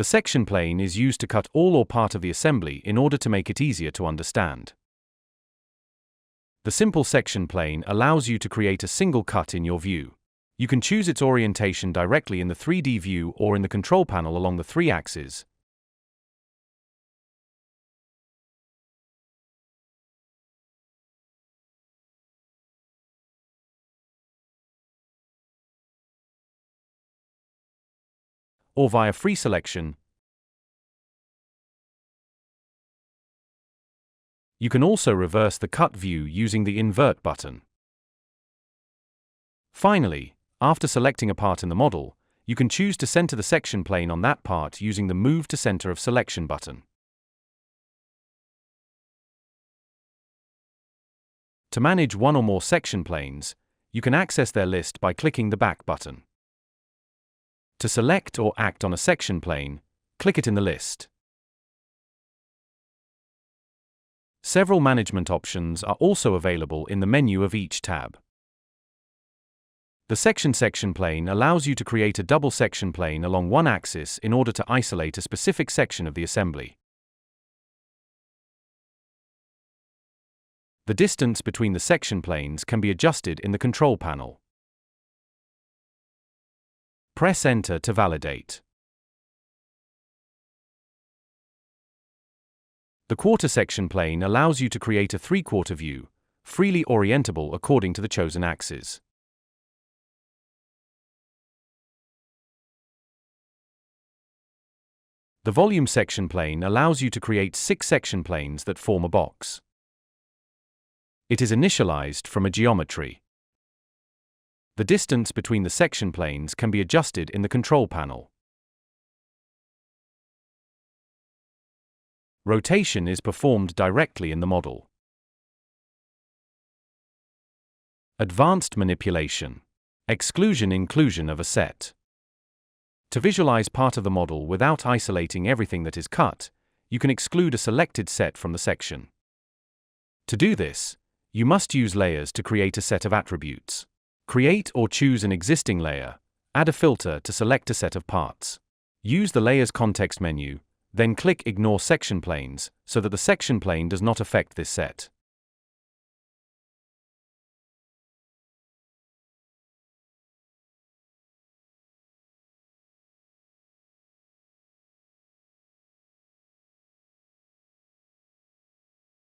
The section plane is used to cut all or part of the assembly in order to make it easier to understand. The simple section plane allows you to create a single cut in your view. You can choose its orientation directly in the 3D view or in the control panel along the 3 axes. Or via free selection. You can also reverse the cut view using the invert button. Finally, after selecting a part in the model, you can choose to center the section plane on that part using the Move to Center of Selection button. To manage one or more section planes, you can access their list by clicking the back button. To select or act on a section plane, click it in the list. Several management options are also available in the menu of each tab. The section plane allows you to create a double section plane along one axis in order to isolate a specific section of the assembly. The distance between the section planes can be adjusted in the control panel. Press Enter to validate. The quarter section plane allows you to create a 3/4 view, freely orientable according to the chosen axis. The volume section plane allows you to create 6 section planes that form a box. It is initialized from a geometry. The distance between the section planes can be adjusted in the control panel. Rotation is performed directly in the model. Advanced manipulation. Exclusion/inclusion of a set. To visualize part of the model without isolating everything that is cut, you can exclude a selected set from the section. To do this, you must use layers to create a set of attributes. Create or choose an existing layer, add a filter to select a set of parts. Use the Layers context menu, then click Ignore Section Planes so that the section plane does not affect this set.